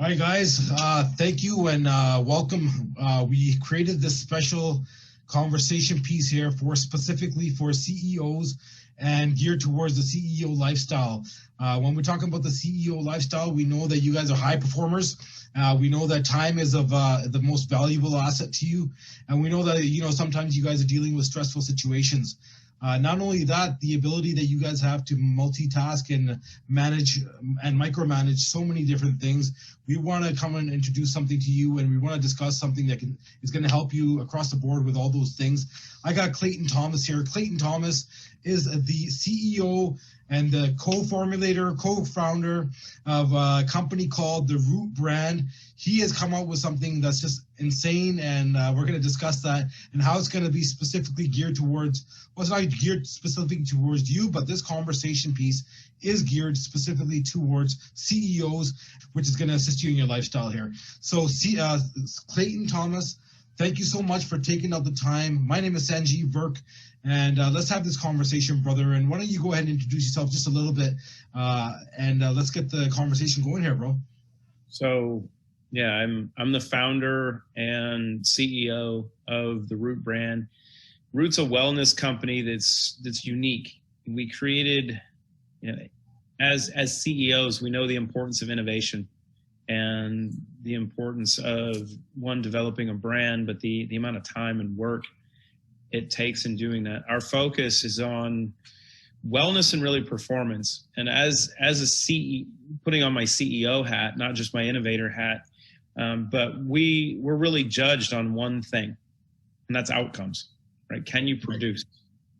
Hi guys, thank you and welcome. We created this special conversation piece here for specifically for CEOs and geared towards the CEO lifestyle. When we're talking about the CEO lifestyle, we know that you guys are high performers. We know that time is of the most valuable asset to you, and we know that sometimes you guys are dealing with stressful situations. Not only that, the ability that you guys have to multitask and manage and micromanage so many different things. We want to come and introduce something to you, and we want to discuss something that is going to help you across the board with all those things. I got Clayton Thomas here. Clayton Thomas is the CEO and the co-founder of a company called The Root Brand. He has come up with something that's just insane, and we're going to discuss that and how it's going to be specifically geared towards, well, it's not geared specifically towards you, but this conversation piece is geared specifically towards CEOs, which is going to assist you in your lifestyle here. So Clayton Thomas, thank you so much for taking out the time. My name is Sanjeev Virk, and let's have this conversation, brother. And why don't you go ahead and introduce yourself just a little bit, and let's get the conversation going here, bro. So, yeah, I'm the founder and CEO of the Root Brand. Root's a wellness company that's unique. We created, as CEOs, we know the importance of innovation and the importance of developing a brand, but the amount of time and work it takes in doing that. Our focus is on wellness and really performance. And as a CEO, putting on my CEO hat, not just my innovator hat, but we're really judged on one thing, and that's outcomes, right? Can you produce?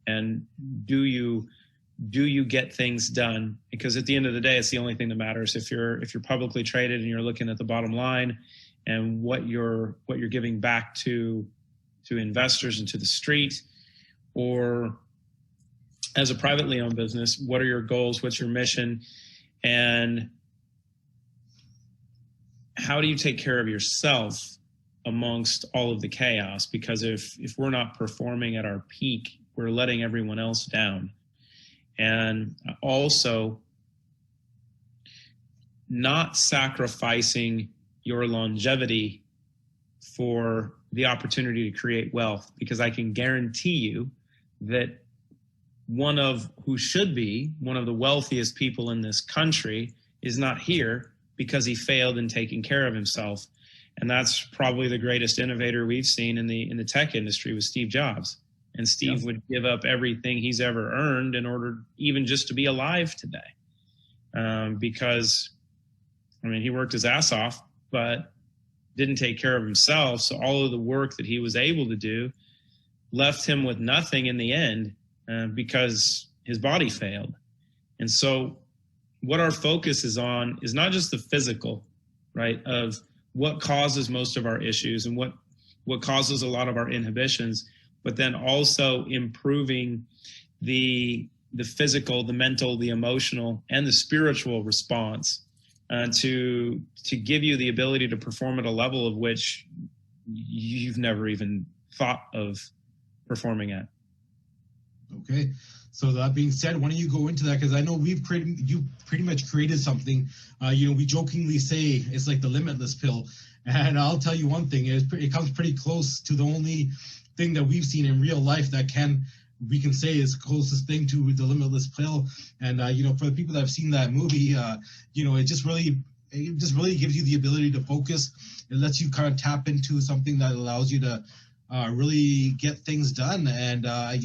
And do you get things done? Because at the end of the day, it's the only thing that matters. If you're publicly traded and you're looking at the bottom line and what you're giving back to investors and to the street, or as a privately owned business, what are your goals? What's your mission? And how do you take care of yourself amongst all of the chaos? Because if we're not performing at our peak, we're letting everyone else down. And also not sacrificing your longevity for the opportunity to create wealth, because I can guarantee you that who should be one of the wealthiest people in this country is not here because he failed in taking care of himself. And that's probably the greatest innovator we've seen in the tech industry was Steve Jobs. And Steve would give up everything he's ever earned in order even just to be alive today. Because, he worked his ass off, but didn't take care of himself. So all of the work that he was able to do left him with nothing in the end, because his body failed. And so what our focus is on is not just the physical, right, of what causes most of our issues and what causes a lot of our inhibitions, but then also improving the physical, the mental, the emotional, and the spiritual response to give you the ability to perform at a level of which you've never even thought of performing at. Okay. So that being said, why don't you go into that? Because I know you pretty much created something. We jokingly say it's like the limitless pill. And I'll tell you one thing, it comes pretty close to the only thing that we've seen in real life that we can say is closest thing to the limitless pill. And for the people that have seen that movie, it just really gives you the ability to focus. It lets you kind of tap into something that allows you to really get things done. And I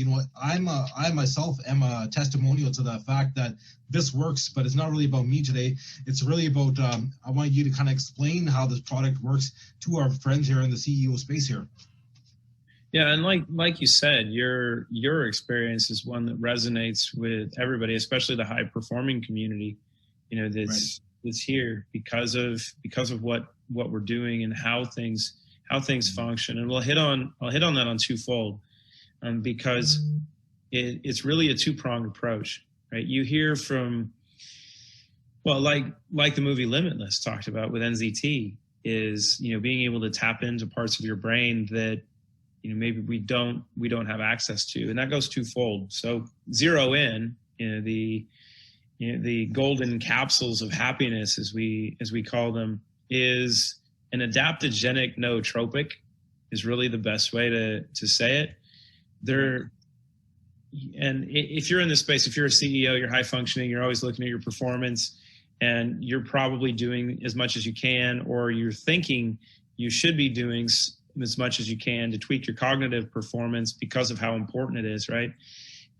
myself am a testimonial to the fact that this works, but it's not really about me today. It's really about I want you to kind of explain how this product works to our friends here in the CEO space here. Yeah, and like you said, your experience is one that resonates with everybody, especially the high performing community, that's here because of what we're doing and how things function. And I'll hit on that on twofold, because it's really a two-pronged approach, right? You hear from, like the movie Limitless talked about with NZT, is being able to tap into parts of your brain that maybe we don't have access to, and that goes twofold. So zero in, the golden capsules of happiness, as we call them, is an adaptogenic nootropic is really the best way to say it. And if you're in this space, if you're a CEO, you're high functioning, you're always looking at your performance, and you're probably doing as much as you can, or you're thinking you should be doing as much as you can to tweak your cognitive performance because of how important it is, right?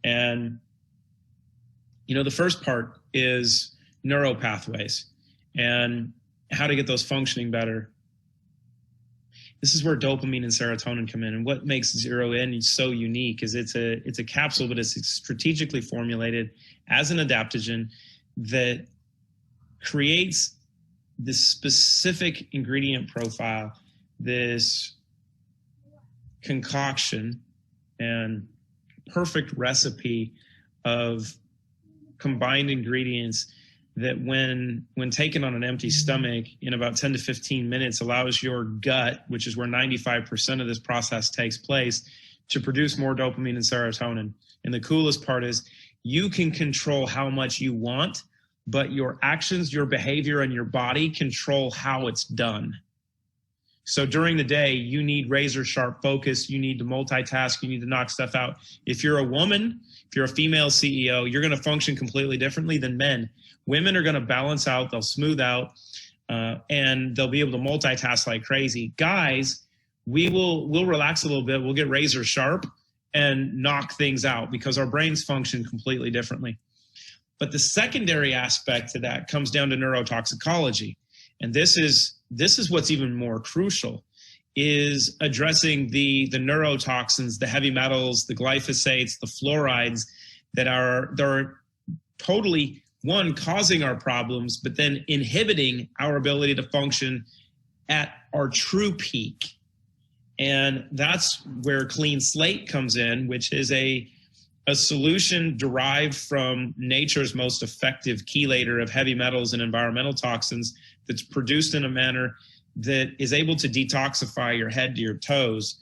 And, the first part is neuro pathways and how to get those functioning better. This is where dopamine and serotonin come in. And what makes Zero In so unique is it's a capsule, but it's strategically formulated as an adaptogen that creates this specific ingredient profile, this concoction and perfect recipe of combined ingredients that when taken on an empty stomach in about 10 to 15 minutes allows your gut, which is where 95% of this process takes place, to produce more dopamine and serotonin. And the coolest part is you can control how much you want, but your actions, your behavior, and your body control how it's done. So during the day, you need razor sharp focus. You need to multitask. You need to knock stuff out. If you're a woman, if you're a female CEO, you're going to function completely differently than men. Women are going to balance out. They'll smooth out, and they'll be able to multitask like crazy. Guys, we'll relax a little bit. We'll get razor sharp and knock things out because our brains function completely differently. But the secondary aspect to that comes down to neurotoxicology. And this is what's even more crucial, is addressing the neurotoxins, the heavy metals, the glyphosates, the fluorides that are totally, one, causing our problems, but then inhibiting our ability to function at our true peak. And that's where Clean Slate comes in, which is a solution derived from nature's most effective chelator of heavy metals and environmental toxins that's produced in a manner that is able to detoxify your head to your toes.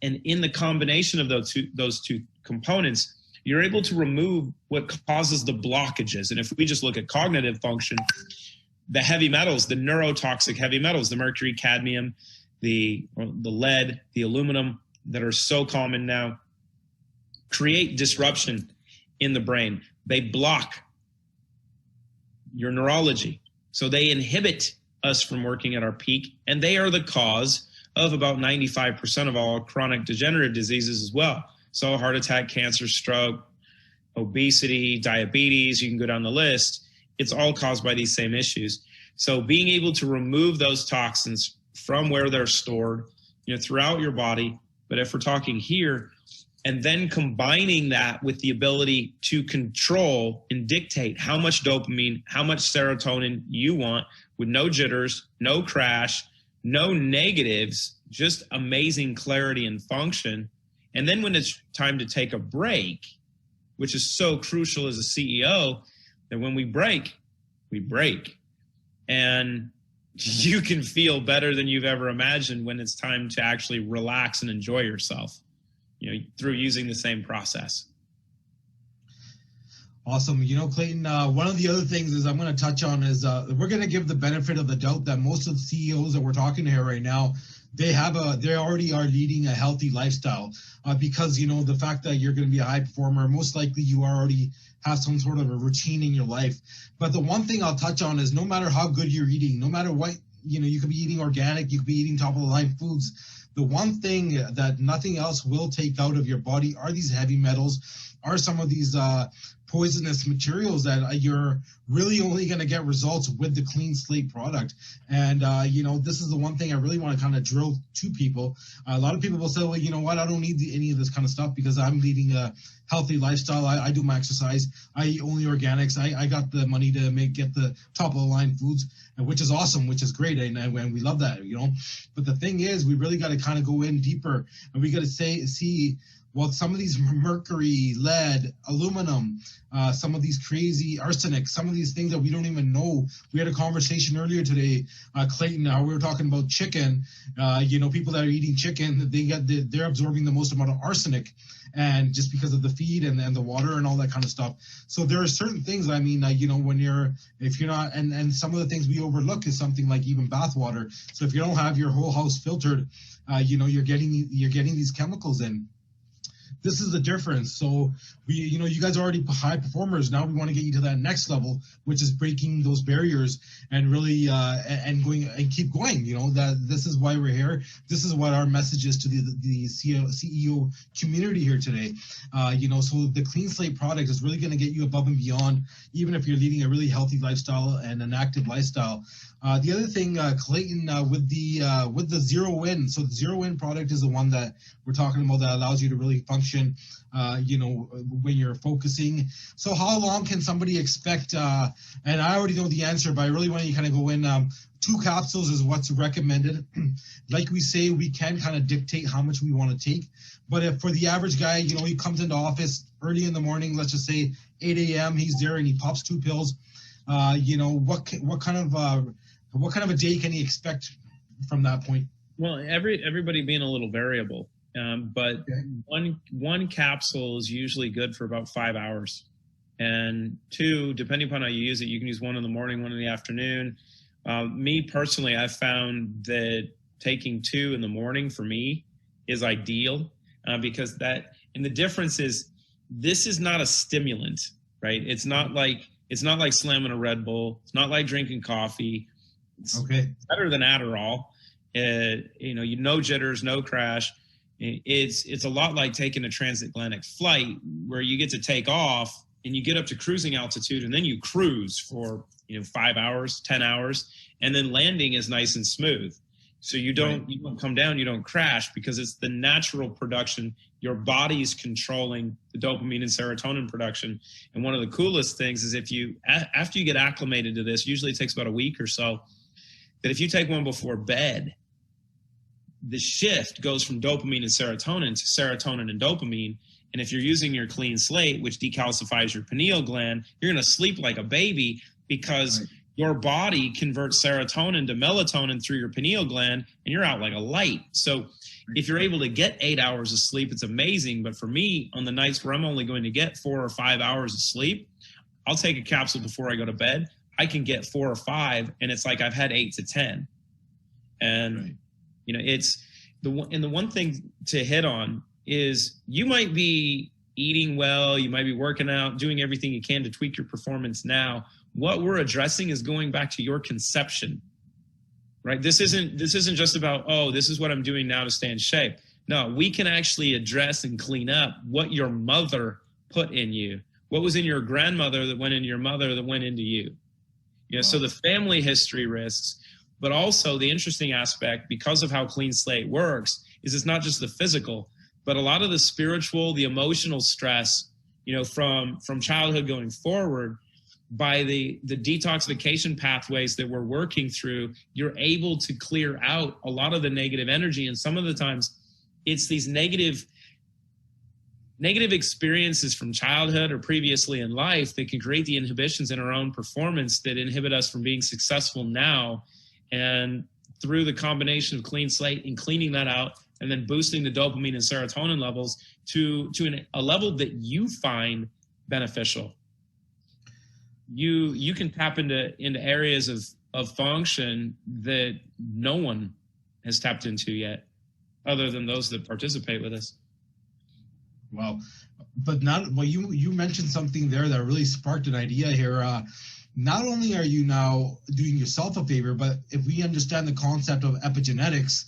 And in the combination of those two components, you're able to remove what causes the blockages. And if we just look at cognitive function, the heavy metals, the neurotoxic heavy metals, the mercury, cadmium, the lead, the aluminum that are so common now, create disruption in the brain. They block your neurology. So they inhibit us from working at our peak, and they are the cause of about 95% of all chronic degenerative diseases as well. So heart attack, cancer, stroke, obesity, diabetes, you can go down the list. It's all caused by these same issues. So being able to remove those toxins from where they're stored, throughout your body, but if we're talking here, and then combining that with the ability to control and dictate how much dopamine, how much serotonin you want with no jitters, no crash, no negatives, just amazing clarity and function. And then when it's time to take a break, which is so crucial as a CEO, that when we break, we break. And you can feel better than you've ever imagined when it's time to actually relax and enjoy yourself, through using the same process. Awesome. Clayton, one of the other things is I'm going to touch on is we're going to give the benefit of the doubt that most of the CEOs that we're talking to here right now, they already are leading a healthy lifestyle because, the fact that you're going to be a high performer, most likely you already have some sort of a routine in your life. But the one thing I'll touch on is no matter how good you're eating, no matter what, you could be eating organic, you could be eating top of the line foods. The one thing that nothing else will take out of your body are these heavy metals, are some of these poisonous materials that you're really only going to get results with the Clean Slate product. And, this is the one thing I really want to kind of drill to people. A lot of people will say, well, you know what, I don't need any of this kind of stuff because I'm leading a healthy lifestyle. I do my exercise. I eat only organics. I got the money to get the top of the line foods, which is awesome, which is great. And we love that, But the thing is, we really got to kind of go in deeper and we got to see Well, some of these mercury, lead, aluminum, some of these crazy arsenic, some of these things that we don't even know. We had a conversation earlier today, Clayton. We were talking about chicken. People that are eating chicken, they're absorbing the most amount of arsenic, and just because of the feed and the water and all that kind of stuff. So there are certain things. I mean, if you're not, and some of the things we overlook is something like even bath water. So if you don't have your whole house filtered, you're getting these chemicals in. This is the difference. So you guys are already high performers. Now we want to get you to that next level, which is breaking those barriers and really and going and keep going. That this is why we're here. This is what our message is to the CEO community here today. So the Clean Slate product is really going to get you above and beyond, even if you're leading a really healthy lifestyle and an active lifestyle. The other thing, Clayton, with the Zero Win. So the Zero Win product is the one that we're talking about that allows you to really function, when you're focusing. So how long can somebody expect, and I already know the answer, but I really want you to kind of go in, 2 capsules is what's recommended. Like we say, we can kind of dictate how much we want to take. But if for the average guy, he comes into office early in the morning, let's just say 8 a.m., he's there and he pops 2 pills. What kind of a day can he expect from that point? Well, everybody being a little variable, but okay. one capsule is usually good for about 5 hours, and 2, depending upon how you use it, you can use 1 in the morning, 1 in the afternoon. Me personally, I've found that taking 2 in the morning for me is ideal, because and the difference is this is not a stimulant, right? It's not like slamming a Red Bull. It's not like drinking coffee. It's better than Adderall. No jitters, no crash. It's a lot like taking a transatlantic flight where you get to take off and you get up to cruising altitude and then you cruise for 5 hours, 10 hours, and then landing is nice and smooth. So you don't come down, you don't crash, because it's the natural production. Your body's controlling the dopamine and serotonin production. And one of the coolest things is after you get acclimated to this, usually it takes about a week or so, that if you take one before bed, the shift goes from dopamine and serotonin to serotonin and dopamine. And if you're using your Clean Slate, which decalcifies your pineal gland, you're going to sleep like a baby, because your body converts serotonin to melatonin through your pineal gland, and you're out like a light. So if you're able to get 8 hours of sleep, it's amazing. But for me, on the nights where I'm only going to get 4 or 5 hours of sleep, I'll take a capsule before I go to bed. I can get 4 or 5, and it's like I've had 8 to 10. And it's the one thing to hit on is you might be eating well, you might be working out, doing everything you can to tweak your performance now. What we're addressing is going back to your conception, right? This isn't just about, this is what I'm doing now to stay in shape. No, we can actually address and clean up what your mother put in you, what was in your grandmother that went into your mother that went into you. Wow. So the family history risks, but also the interesting aspect, because of how Clean Slate works, is it's not just the physical, but a lot of the spiritual, the emotional stress, from childhood going forward. By the detoxification pathways that we're working through, you're able to clear out a lot of the negative energy. And some of the times it's these negative experiences from childhood or previously in life that can create the inhibitions in our own performance that inhibit us from being successful now. And through the combination of Clean Slate and cleaning that out, and then boosting the dopamine and serotonin levels to a level that you find beneficial, you can tap into areas of function that no one has tapped into yet, other than those that participate with us. Well, but you mentioned something there that really sparked an idea here. Not only are you now doing yourself a favor, but if we understand the concept of epigenetics,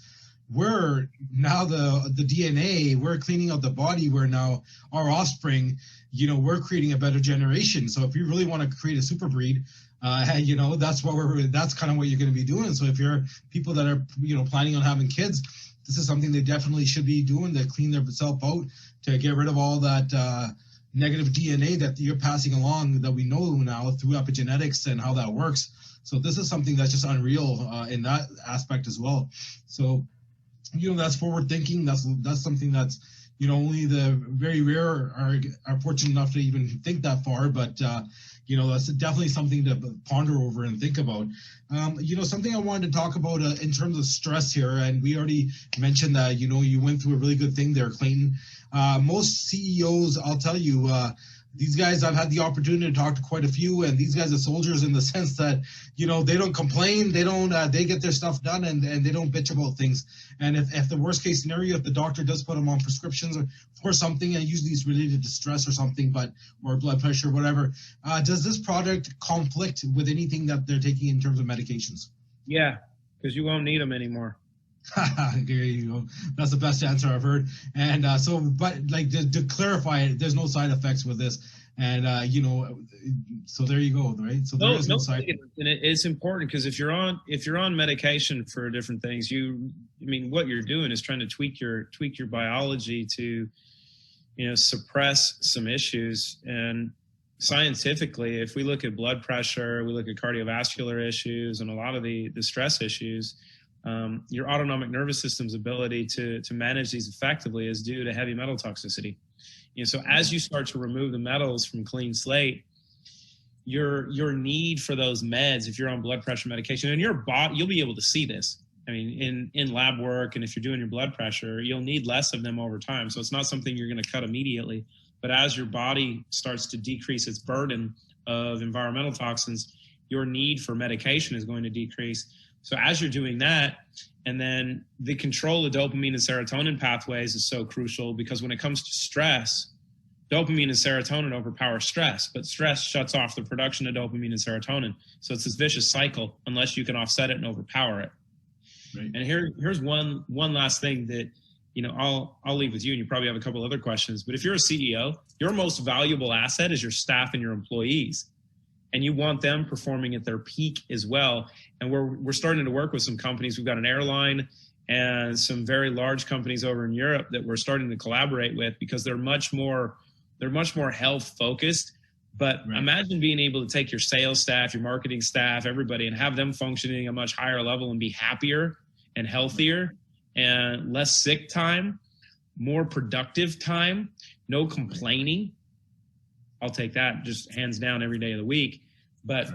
we're now the DNA, we're cleaning out the body, we're now our offspring, we're creating a better generation. So if you really want to create a super breed, that's kind of what you're going to be doing. So if you're people that are, planning on having kids, this is something they definitely should be doing to clean themselves out, to get rid of all that negative DNA that you're passing along that we know now through epigenetics and how that works. So this is something that's just unreal in that aspect as well. So, that's forward thinking. That's something that's, only the very rare are fortunate enough to even think that far, but that's definitely something to ponder over and think about. Something I wanted to talk about in terms of stress here, and we already mentioned that, you went through a really good thing there, Clayton. Most CEOs, I'll tell you, these guys, I've had the opportunity to talk to quite a few, and these guys are soldiers in the sense that, they don't complain, they get their stuff done, and they don't bitch about things. And if the worst case scenario, if the doctor does put them on prescriptions for something, and usually it's related to stress or something, or blood pressure, whatever, does this product conflict with anything that they're taking in terms of medications? Yeah, because you won't need them anymore. There you go. That's the best answer I've heard. And but to clarify it, there's no side effects with this. And so there you go, right? So there is no side. And it's important because if you're on medication for different things, what you're doing is trying to tweak your biology to, suppress some issues. And scientifically, if we look at blood pressure, we look at cardiovascular issues, and a lot of the stress issues. Your autonomic nervous system's ability to manage these effectively is due to heavy metal toxicity. So as you start to remove the metals from clean slate, your need for those meds, if you're on blood pressure medication, and your body, you'll be able to see this. In lab work, and if you're doing your blood pressure, you'll need less of them over time. So it's not something you're going to cut immediately. But as your body starts to decrease its burden of environmental toxins, your need for medication is going to decrease. So as you're doing that, and then the control of dopamine and serotonin pathways is so crucial, because when it comes to stress, dopamine and serotonin overpower stress, but stress shuts off the production of dopamine and serotonin. So it's this vicious cycle unless you can offset it and overpower it. Right. And here's one last thing that, I'll leave with you, and you probably have a couple other questions. But if you're a CEO, your most valuable asset is your staff and your employees. And you want them performing at their peak as well. And we're starting to work with some companies. We've got an airline and some very large companies over in Europe that we're starting to collaborate with, because they're much more health focused. But right. Imagine being able to take your sales staff, your marketing staff, everybody, and have them functioning at a much higher level and be happier and healthier, and less sick time, more productive time, no complaining. I'll take that just hands down every day of the week. But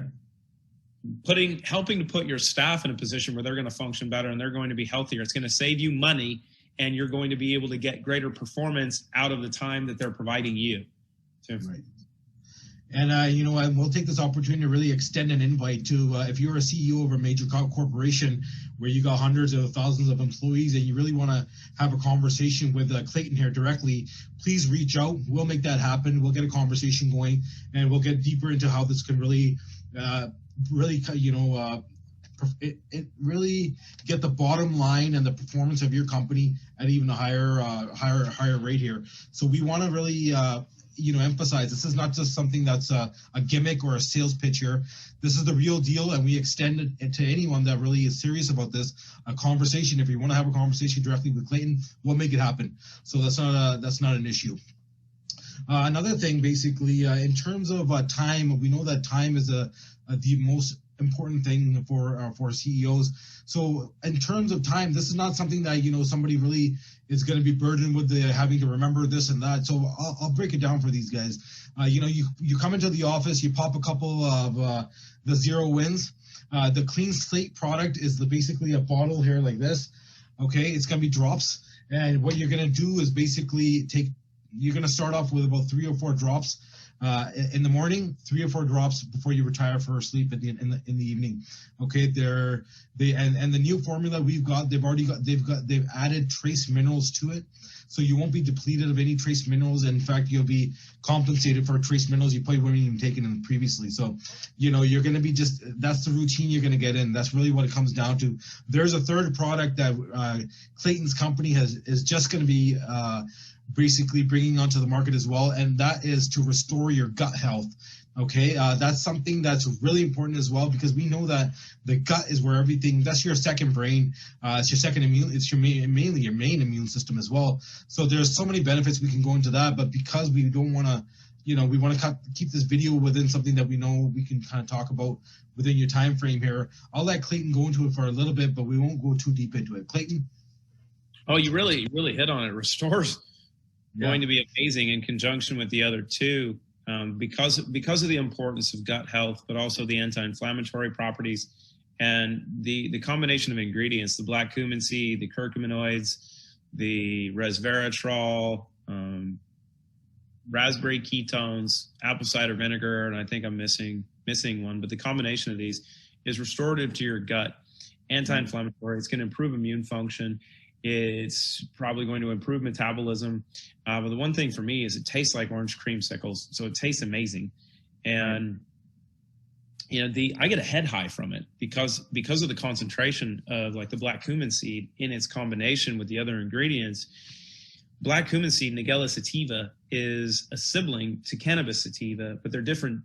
helping to put your staff in a position where they're going to function better and they're going to be healthier, it's going to save you money, and you're going to be able to get greater performance out of the time that they're providing you. So, right. And, we'll take this opportunity to really extend an invite to, if you're a CEO of a major corporation where you got hundreds of thousands of employees and you really want to have a conversation with Clayton here directly, please reach out. We'll make that happen. We'll get a conversation going, and we'll get deeper into how this can really get the bottom line and the performance of your company at even a higher rate here. So we want to really, emphasize this is not just something that's a gimmick or a sales pitch here. This is the real deal, and we extend it to anyone that really is serious about this. A conversation, if you want to have a conversation directly with Clayton, we'll make it happen. So that's not an issue. Another thing, basically, in terms of time, we know that time is the most important thing for CEOs. So in terms of time, this is not something that somebody really is going to be burdened with having to remember this and that. So I'll break it down for these guys. You come into the office, you pop a couple of the Zero Wins. The Clean Slate product is basically a bottle here like this. Okay, it's going to be drops, and what you're going to do is basically you're going to start off with about 3 or 4 drops in the morning, 3 or 4 drops before you retire for sleep in the evening. Okay, and the new formula we've got, they've added trace minerals to it, so you won't be depleted of any trace minerals. In fact, you'll be compensated for trace minerals you probably weren't even taking in previously. So you're going to be that's the routine you're going to get in. That's really what it comes down to. There's a third product that Clayton's company is just going to be basically bringing onto the market as well, and that is to restore your gut health. Okay, that's something that's really important as well, because we know that the gut is where everything, that's your second brain, it's your second mainly your main immune system as well. So there's so many benefits we can go into that, but because we don't want to, we want to keep this video within something that we know we can kind of talk about within your time frame here. I'll let Clayton go into it for a little bit, but we won't go too deep into it. Clayton? Oh, you really hit on it. going to be amazing in conjunction with the other two, because of the importance of gut health, but also the anti-inflammatory properties and the combination of ingredients: the black cumin seed, the curcuminoids, the resveratrol, raspberry ketones, apple cider vinegar, and I think I'm missing one. But the combination of these is restorative to your gut, anti-inflammatory. It's going to improve immune function. It's probably going to improve metabolism. But the one thing for me is it tastes like orange creamsicles, so it tastes amazing. And I get a head high from it because of the concentration of like the black cumin seed in its combination with the other ingredients. Black cumin seed, Nigella sativa, is a sibling to cannabis sativa, but they're different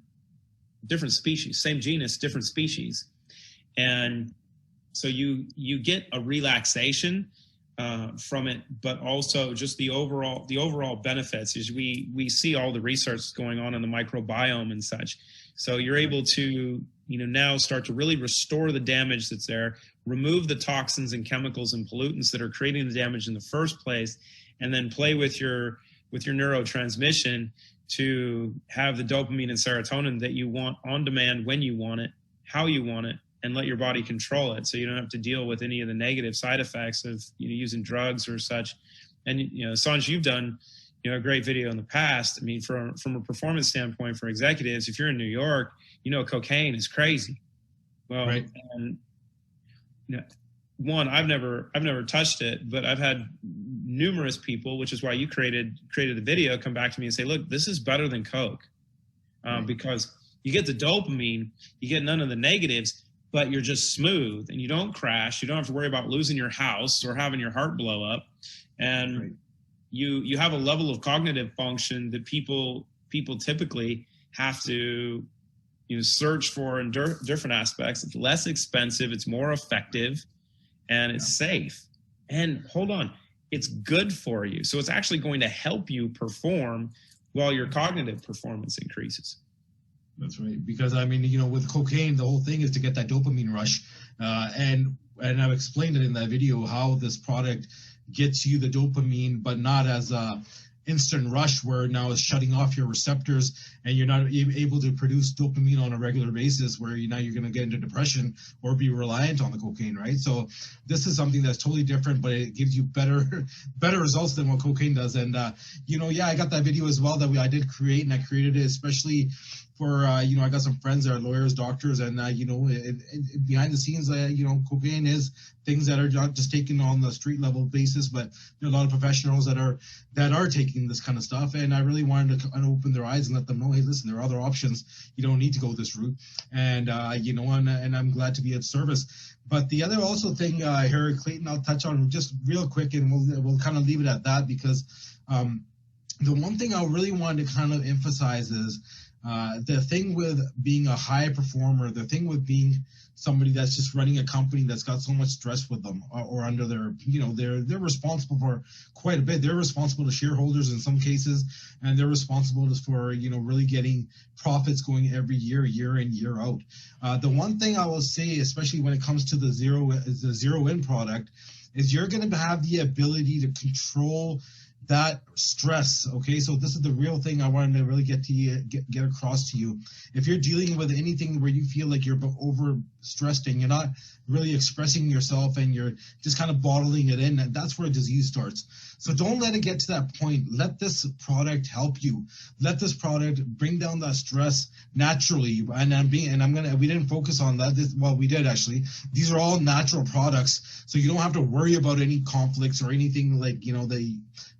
species, same genus, different species. And so you get a relaxation from it, but also just the overall benefits is we see all the research going on in the microbiome and such. So you're able to, now start to really restore the damage that's there, remove the toxins and chemicals and pollutants that are creating the damage in the first place, and then play with your neurotransmission to have the dopamine and serotonin that you want on demand, when you want it, how you want it, and let your body control it, so you don't have to deal with any of the negative side effects of using drugs or such. And Sanj, you've done a great video in the past. I mean, from a performance standpoint for executives, if you're in New York, cocaine is crazy. Well, right. And one, I've never touched it, but I've had numerous people, which is why you created the video, come back to me and say, look, this is better than Coke, because you get the dopamine, you get none of the negatives, but you're just smooth and you don't crash. You don't have to worry about losing your house or having your heart blow up. And you have a level of cognitive function that people typically have to search for in different aspects. It's less expensive, it's more effective, and it's safe. And hold on, it's good for you. So it's actually going to help you perform while your cognitive performance increases. That's right. Because I mean, with cocaine, the whole thing is to get that dopamine rush. And I've explained it in that video how this product gets you the dopamine, but not as a instant rush where now it's shutting off your receptors and you're not able to produce dopamine on a regular basis, where now you're going to get into depression or be reliant on the cocaine, right? So this is something that's totally different, but it gives you better results than what cocaine does. And I got that video as well that I did create, and I created it especially for I got some friends that are lawyers, doctors, and behind the scenes, cocaine is things that are not just taken on the street level basis, but there are a lot of professionals that are taking this kind of stuff. And I really wanted to kind of open their eyes and let them know, hey, listen, there are other options. You don't need to go this route. And and I'm glad to be of service. But the other also thing here, Clayton, I'll touch on just real quick, and we'll kind of leave it at that, because the one thing I really wanted to kind of emphasize is the thing with being a high performer, the thing with being somebody that's just running a company that's got so much stress with them, or under their, they're responsible for quite a bit. They're responsible to shareholders in some cases, and they're responsible for, really getting profits going every year in, year out. The one thing I will say, especially when it comes to the zero in product, is you're going to have the ability to control that stress. Okay, so this is the real thing I wanted to really get across to you. If you're dealing with anything where you feel like you're over stressed and you're not really expressing yourself and you're just kind of bottling it in, that's where disease starts. So don't let it get to that point. Let this product help you. Let this product bring down that stress naturally. We didn't focus on that. Well, we did actually. These are all natural products, so you don't have to worry about any conflicts or anything like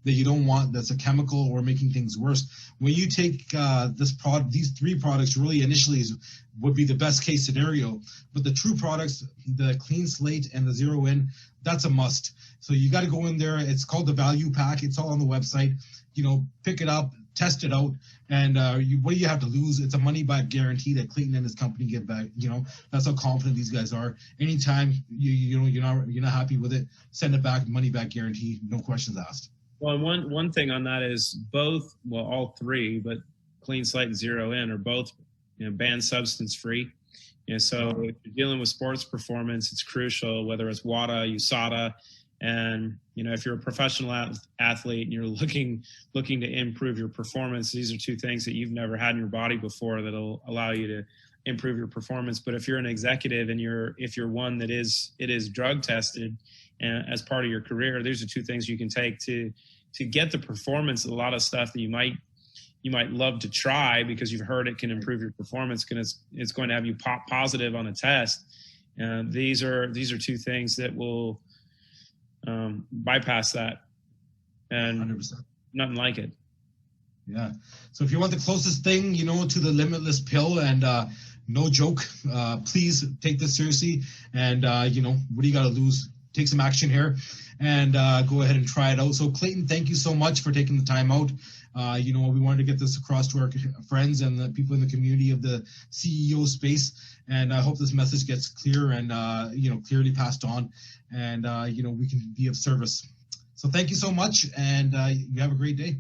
that you don't want, that's a chemical or making things worse. When you take these three products, really initially would be the best case scenario, but the true products, the clean slate and the zero in, that's a must. So you got to go in there. It's called the value pack. It's all on the website. Pick it up, test it out, and what do you have to lose? It's a money back guarantee that Clayton and his company get back. That's how confident these guys are. Anytime you're not happy with it, send it back. Money back guarantee, no questions asked. Well, one thing on that is all three, but clean slate and zero in are both banned substance free. So if you're dealing with sports performance, it's crucial, whether it's WADA, USADA, And, you know, if you're a professional athlete and you're looking to improve your performance, these are two things that you've never had in your body before that'll allow you to improve your performance. But if you're an executive and if you're one that is drug tested as part of your career, these are two things you can take to get the performance. A lot of stuff that you might love to try because you've heard it can improve your performance, it's going to have you pop positive on a test. These are two things that will bypass that, and 100%. Nothing like it. Yeah. So if you want the closest thing, you know, to the limitless pill, and no joke, please take this seriously. And you know, what do you got to lose? Take some action here, and go ahead and try it out. So Clayton, thank you so much for taking the time out. You know, we wanted to get this across to our friends and the people in the community of the CEO space. And I hope this message gets clear and, you know, clearly passed on, and, you know, we can be of service. So thank you so much, and you have a great day.